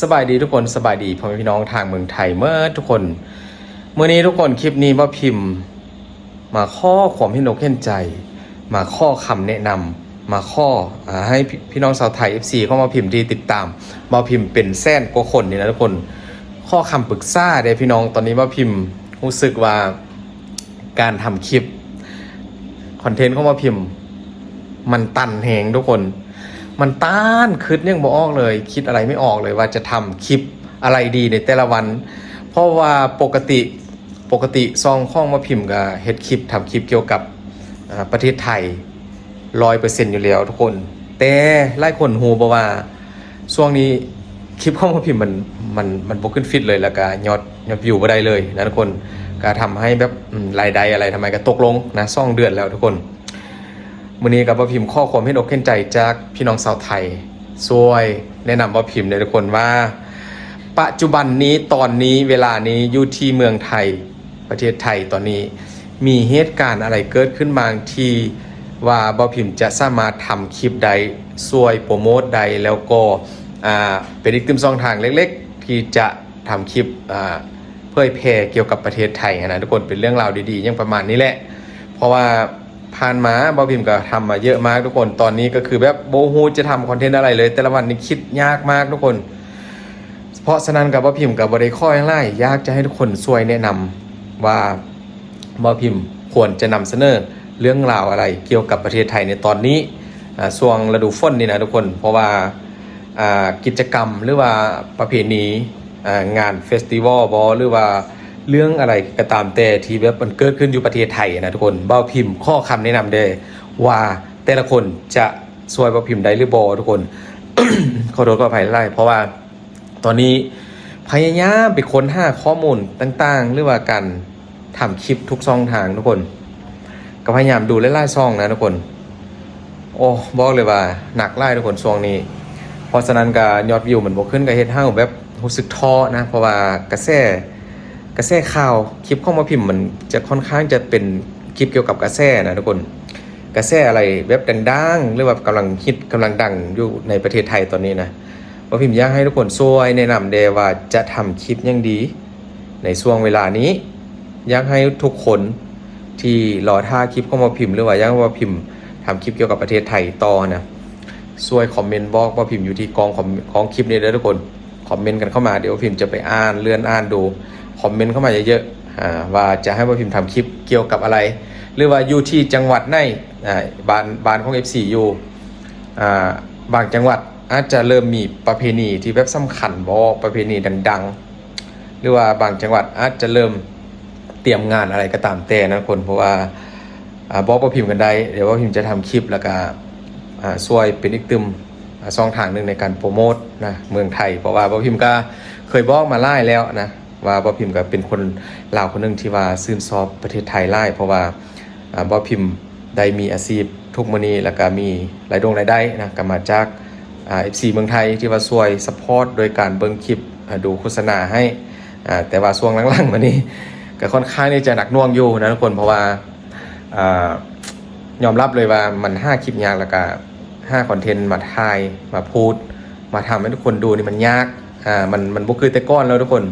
สบายดีทุกคนสบายดีพ่อแม่พี่น้องทางเมืองไทยเมื่อทุกคนเมื่อนี้ทุกคนคลิปนี้ว่าพิมพ์มาข้อความให้นกเห็นใจมาข้อคำแนะนำมาข้อให้พี่น้องชาวไทย FC เข้ามาพิมพ์ที่ติดตามมาพิมพ์เป็นแสนกว่าคนนี่นะทุกคนข้อคำปรึกษาเด้พี่น้องตอนนี้ว่าพิมพ์รู้สึกว่าการทำคลิปคอนเทนต์เข้ามาพิมพ์มันตันแหงทุกคนมันต้านคิดยังบ่ออกเลยคิดอะไรไม่ออกเลยว่าจะทำคลิปอะไรดีในแต่ละวันเพราะว่าปกติซองข้องมาพิมพ์กับเฮ็ดคลิปทำคลิปเกี่ยวกับประเทศไทย 100% อยู่แล้วทุกคนแต่หลายคนฮู้บ่ว่าช่วงนี้คลิปข้องมาพิมพ์มันบ่ขึ้นฟิตเลยแล้วก็ยอดวิวบ่ได้เลยนะทุกคนก็ทำให้แบบรายได้อะไรทำไมก็ตกลงนะ2เดือนแล้วทุกคนมื้อนี้ก็บ่พิมพ์ข้อความให้อกเห็นใจจากพี่น้องชาวไทยช่วยแนะนำบ่พิมพ์เลยทุกคนว่าปัจจุบันนี้ตอนนี้เวลานี้อยู่ที่เมืองไทยประเทศไทยตอนนี้มีเหตุการณ์อะไรเกิดขึ้นบางที่ว่าบ่พิมพ์จะสามารถทำคลิปใดช่วยโปรโมทใดแล้วก็เป็นอีกช่องทางเล็กๆที่จะทำคลิปเผยแพร่เกี่ยวกับประเทศไทยนะทุกคนเป็นเรื่องราวดีๆอย่างประมาณนี้แหละเพราะว่าผ่านมาบ่พิมพ์ก็ทำมาเยอะมากทุกคนตอนนี้ก็คือแบบโบฮูจะทำคอนเทนต์อะไรเลยแต่ละวันนี้คิดยากมากทุกคนเพราะฉะนั้นกับบ่พิมพ์กับบ่ได้ข้อยังไล่อยากจะให้ทุกคนช่วยแนะนำว่าบ่พิมพ์ควรจะนำเสนอเรื่องราวอะไรเกี่ยวกับประเทศไทยในตอนนี้ช่วงฤดูฝนนี่นะทุกคนเพราะว่ากิจกรรมหรือว่าประเพณีงานเฟสติวัลบอหรือว่าเรื่องอะไรก็ตามแต่ที่แบบมันเกิดขึ้นอยู่ประเทศไทยนะทุกคนเบ้าพิมพ์ข้อคำแนะนำได้ว่าแต่ละคนจะช่วยเบ้าพิมพ์ได้หรือบอทุกคน ขอโทษขออภัยไล่เพราะว่าตอนนี้พยายามไปค้นหาข้อมูลต่างๆหรือว่าการทำคลิปทุกช่องทางทุกคนก็พยายามดูไล่ๆช่องนะทุกคนโอ้บอกเลยว่าหนักไล่ทุกคนช่วงนี้เพราะฉะนั้นก็ยอดวิวมันบ่ขึ้นก็เฮ็ดให้แบบรู้สึกท้อนะเพราะว่ากระแสข่าวคลิปเข้ามาพิมพ์มันจะค่อนข้างจะเป็นคลิปเกี่ยวกับกระแสนะทุกคนกระแสอะไรเว็บดังๆหรือว่ากำลังฮิตกำลังดังอยู่ในประเทศไทยตอนนี้นะว่าพิมพ์อยากให้ทุกคนช่วยแนะนำเดว่าจะทำคลิปยังดีในช่วงเวลานี้อยากให้ทุกคนที่รอท่าคลิปเข้ามาพิมพ์หรือว่าอยากว่าพิมพ์ทำคลิปเกี่ยวกับประเทศไทยต่อนะช่วยคอมเมนต์บอกว่าพิมพ์อยู่ที่กองคลิปนี้เลยทุกคนคอมเมนต์กันเข้ามาเดี๋ยวพิมพ์จะไปเลื่อนอ่านดูคอมเมนต์เข้ามาเยอะๆว่าจะให้ว่าพิมพ์ทำคลิปเกี่ยวกับอะไรหรือว่าอยู่ที่จังหวัดไหนบ้านของ FC อยู่บางจังหวัดอาจจะเริ่มมีประเพณีที่แบบสำคัญประเพณีดังๆหรือว่าบางจังหวัดอาจจะเริ่มเตรียมงานอะไรก็ตามแต่นะคนเพราะว่าบอกว่าพิมพ์กันได้เดี๋ยวว่าพิมพ์จะทำคลิปแล้วก็ช่วยเป็นอีกช่องทางหนึ่งในการโปรโมทนะเมืองไทยเพราะว่าพิมพ์ก็เคยบอกมาไล่แล้วนะว่าบ่พิมพ์ก็เป็นคนลาวคนหนึงที่ว่าซื่นชอบประเทศไทยไล่เพราะว่าบ่พิมพ์ได้มีอาชีพทุกมื้อนี้แล้วก็มีรายได้นะก็มาจากFC เมืองไทยที่ว่าช่วยซัพพอร์ตโดยการเบิ่งคลิปดูโฆษณาให้แต่ว่าช่วงหลังๆมานี้ก็ค่อนข้างที่จะหนักหน่วงอยู่นะทุกคนเพราะว่ายอมรับเลยว่ามัน5คลิปยากแล้วก็5คอนเทนต์มาถ่ายมาพูดมาทำให้ทุกคนดูนี่มันยากมันบ่คือแต่ก่อนแล้วทุกคน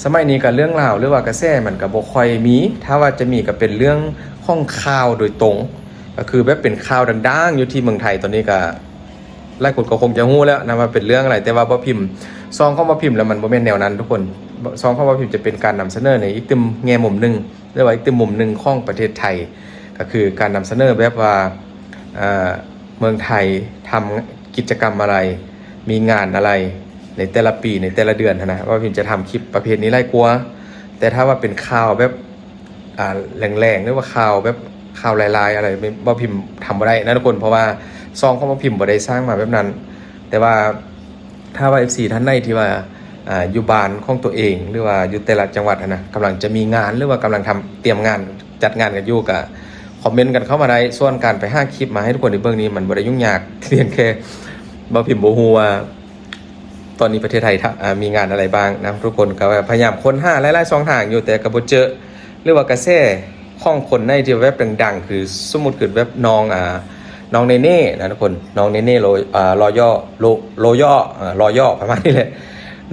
สมัยนี้กับเรื่องราวหรือว่ากระแสมันก็บ่ค่อยมีถ้าว่าจะมีก็เป็นเรื่องข้องข่าวโดยตรงก็คือแบบเป็นข่าวดังๆอยู่ที่เมืองไทยตอนนี้ก็หลายคนก็คงจะรู้แล้วนะว่าเป็นเรื่องอะไรแต่ว่าบ่พิมพ์ซองเข้ามาพิมพ์แล้วมันบ่แม่นแนวนั้นทุกคนซองเข้ามาพิมพ์จะเป็นการนำเสนอในอีกแง่มุมนึงหรือว่าอีกมุมนึงของประเทศไทยก็คือการนำเสนอแบบว่าเมืองไทยทำกิจกรรมอะไรมีงานอะไรในแต่ละปีในแต่ละเดือนนะว่าพิมจะทำคลิปประเภทนี้ไล่กลัวแต่ถ้าว่าเป็นข่าวแบบแรงๆหรือว่าข่าวแบบข่าวลายๆอะไรว่าพิมทำบ่ได้นะทุกคนเพราะว่าซองของว่าพิมบ่ได้สร้างมาแบบนั้นแต่ว่าถ้าว่า FC ท่านใดที่ว่าอยู่บ้านของตัวเองหรือว่าอยู่แต่ละจังหวัดนะกำลังจะมีงานหรือว่ากำลังเตรียมงานจัดงานกันอยู่กับคอมเมนต์กันเข้ามาได้ส่วนการไป5คลิปมาให้ทุกคนในเบื้องนี้มันบ่ได้ยุ่งยากเพียงแค่บ่พิมบ่ฮู้ว่าตอนนี้ประเทศไทยมีงานอะไรบ้างนะทุกคนก็พยายามค้นหาหลายๆช่องทางอยู่แต่ก็บ่เจอหรือว่ากระแสของคนในที่เว็บดังๆคือสมมุติเกิดเว็บน้องเนเน่นะทุกคนน้องเนเน่รอย่อประมาณนี้แหละ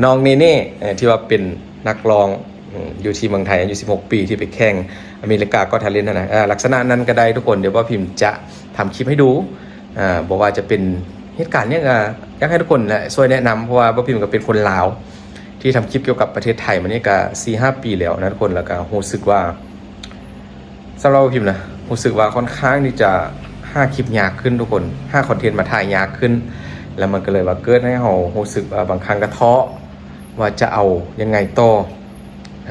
น้องเนเน่ที่ว่าเป็นนักร้องอยู่ที่เมืองไทยอายุ16 ปีที่ไปแข่งอเมริกาก็ทาเลนต์นะลักษณะนั้นก็ได้ทุกคนเดี๋ยวว่าพิมพ์จะทำคลิปให้ดูบอกว่าจะเป็นเหตุการณ์เนี้ยอยากให้ทุกคนช่วยแนะนำเพราะว่าว่าพิมพ์ก็เป็นคนลาวที่ทำคลิปเกี่ยวกับประเทศไทยมานี่ก็4-5 ปีแล้วนะทุกคนแล้วก็รู้สึกว่าสำหรับพิมพ์นะรู้สึกว่าค่อนข้างที่จะ5 คลิปยากขึ้นทุกคน5 คอนเทนต์มาถ่ายยากขึ้นแล้วมันก็เลยว่าเกิดให้เรารู้สึกว่าบางครั้งก็ท้อว่าจะเอายังไงต่อ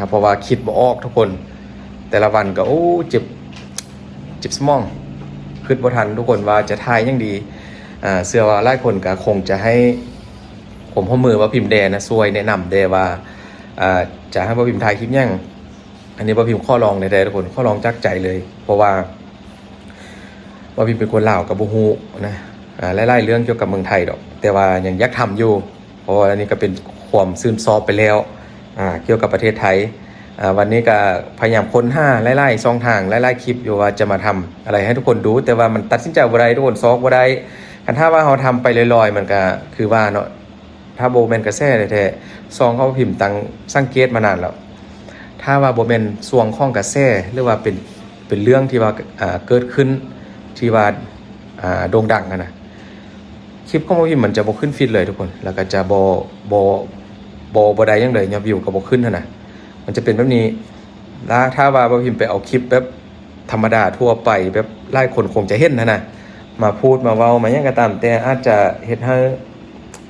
เพราะว่าคิดบ่ออกทุกคนแต่ละวันก็โอ้เจ็บสมองคิดบ่ทันทุกคนว่าจะถ่ายยังดีเชื่อว่าหลายคนก็คงจะให้ผมข้อมือว่าพิมพ์แดนะช่วยแนะนำแดว่าจะให้ว่าพิมพ์ถ่ายคลิปยังอันนี้ว่าพิมพ์ข้อลองในแดทุกคนข้อลองจักใจเลยเพราะว่าพิมพ์เป็นคนลาวกับบ่ฮู้นะหลายๆเรื่องเกี่ยวกับเมืองไทยดอกแต่ว่ายังอยากทำอยู่เพราะว่าอันนี้ก็เป็นความซึมซอบไปแล้วเกี่ยวกับประเทศไทยวันนี้ก็พยายามค้นหาไล่ๆช่องทางไล่ๆคลิปอยู่ว่าจะมาทำอะไรให้ทุกคนดูแต่ว่ามันตัดสินใจบ่ได้ทุกคนซอกบ่ได้คันถ้าว่าเราทำไปลอยๆมันก็คือว่าเนาะถ้าโบแมนกระแสแท้ๆซองเขาพิมพ์ตังสังเกตมานานแล้วถ้าว่าโบแมนซวงข้องกระแสหรือว่าเป็นเรื่องที่ว่าเกิดขึ้นที่ว่าโด่งดังนะคลิปของโบพิมพ์มันจะบ่ขึ้นฟีดเลยทุกคนแล้วก็จะบ่ได้ยังเลยยอดวิวก็บ่ขึ้นนะมันจะเป็นแบบนี้แล้วถ้าว่าบ่พิมพ์ไปเอาคลิปแบบธรรมดาทั่วไปแบบหลายคนคงจะเห็นนะมาพูดมาเว้ามาหยังก็ตามแต่อาจจะเฮ็ดให้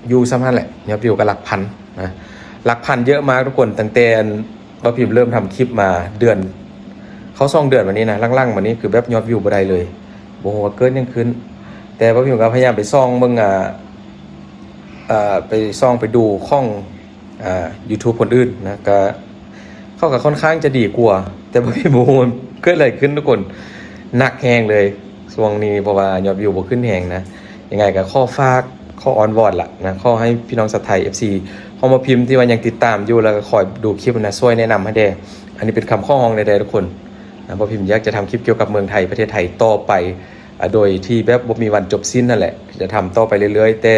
อยู่ซ้ำนั่นแหละยอดวิวก็หลักพันนะหลักพันเยอะมากทุกคนตั้งแต่บ่พิมพ์เริ่มทำคลิปมาเดือนเขา2 เดือนวันนี้นะล่างๆวันนี้คือแบบยอดวิวบ่ได้เลยบ่ฮู้ว่าเกินยังขึ้นแต่บ่พิมพ์ก็พยายามไปส่องเบิ่งไปส่องไปดูข้องYouTube คนอื่นนะก็เข้ากับค่อนข้างจะดีกว่าแต่บ่มีบูมันเกิดอะไรขึ้นทุกคนหนักแฮงเลยช่วงนี้เพราะว่ายอดวิวบ่ขึ้นแฮงนะยังไงก็ข้อฝากข้อออนวอร์ดล่ะนะข้อให้พี่น้องชาวไทย FC เข้ามาพิมพ์ที่ว่ายังติดตามอยู่แล้วก็คอยดูคลิปนะช่วยแนะนำให้แด่อันนี้เป็นคำข้อห้องใดๆทุกคนนะบ่พิมพ์อยากจะทำคลิปเกี่ยวกับเมืองไทยประเทศไทยต่อไปโดยที่แบบบ่มีวันจบสิ้นนั่นแหละจะทำต่อไปเรื่อยๆแต่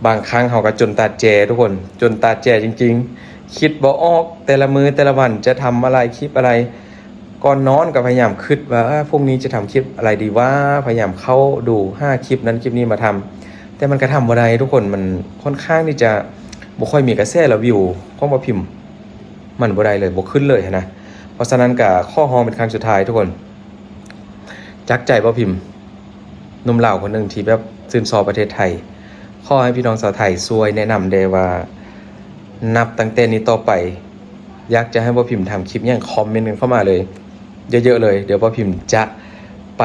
บางครั้งเฮาก็จนตาแจทุกคนจนตาแจจริงๆคิดบ่ออกแต่ละมื้อแต่ละวันจะทำอะไรคลิปอะไรก่อนนอนก็พยายามคิดว่าพรุ่งนี้จะทำคลิปอะไรดีว่าพยายามเข้าดู5 คลิปนั้นคลิปนี้มาทำแต่มันก็ทำบ่ได้ทุกคนมันค่อนข้างที่จะบ่ค่อยมีกระแสและวิวของบ่พิมพ์มันบ่ได้เลยบ่ขึ้นเลยนะเพราะฉะนั้นก็ข้อฮ้องเป็นครั้งสุดท้ายทุกคนจักใจบ่พิมพ์หนุ่มลาวคนหนึ่งที่แบบซื่นชอบประเทศไทยขอให้พี่น้องชาวไทยช่วยแนะนำได้ว่านับตั้งแต่นี้ต่อไปอยากจะให้บ่พิมพ์ทำคลิปอย่างคอมเมนต์กันเข้ามาเลยเยอะๆเลยเดี๋ยวบ่พิมพ์จะไป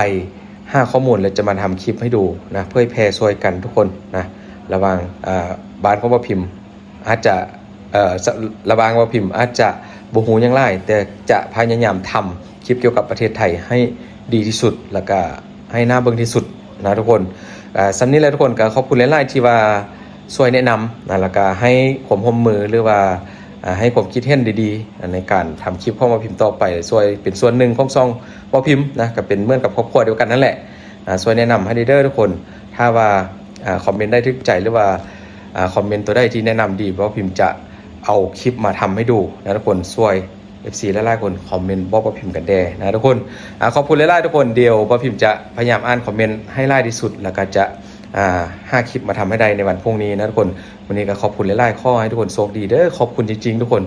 หาข้อมูลแล้วจะมาทำคลิปให้ดูนะเพื่อแพร่ช่วยกันทุกคนนะระวังบ้านของบ่พิมพ์อาจจะระวังบ่พิมพ์อาจจะบ่ฮู้หยังหลายแต่จะพยายามทำคลิปเกี่ยวกับประเทศไทยให้ดีที่สุดแล้วก็ให้น่าเบิ่งที่สุดนะทุกคนสำนี้แหละทุกคนก็ขอบคุณหลายๆที่ว่าช่วยแนะนำนะแล้วก็ให้ความร่วมมือหรือว่าให้ความคิดเห็นดีๆในการทำคลิปของบ่พิมพ์ต่อไปช่วยเป็นส่วนหนึ่งของช่องบ่พิมพ์นะก็เป็นเหมือนกับครอบครัวเดียวกันนั่นแหละช่วยแนะนำให้เด้อทุกคนถ้าว่าคอมเมนต์ได้ทึกใจหรือว่าคอมเมนต์ตัวใดที่แนะนำดีบ่พิมพ์จะเอาคลิปมาทำให้ดูนะทุกคนช่วย FC หลายๆคนคอมเมนต์บ่พิมพ์กันแด่นะทุกคนขอบคุณหลายๆทุกคนเดี๋ยวบ่พิมพ์จะพยายามอ่านคอมเมนต์ให้หลายที่สุดแล้วก็จะ5 คลิปมาทำให้ได้ในวันพรุ่งนี้นะทุกคนวันนี้ก็ขอบคุณหลายๆข้อให้ทุกคนโชคดีเด้อขอบคุณจริงๆทุกคน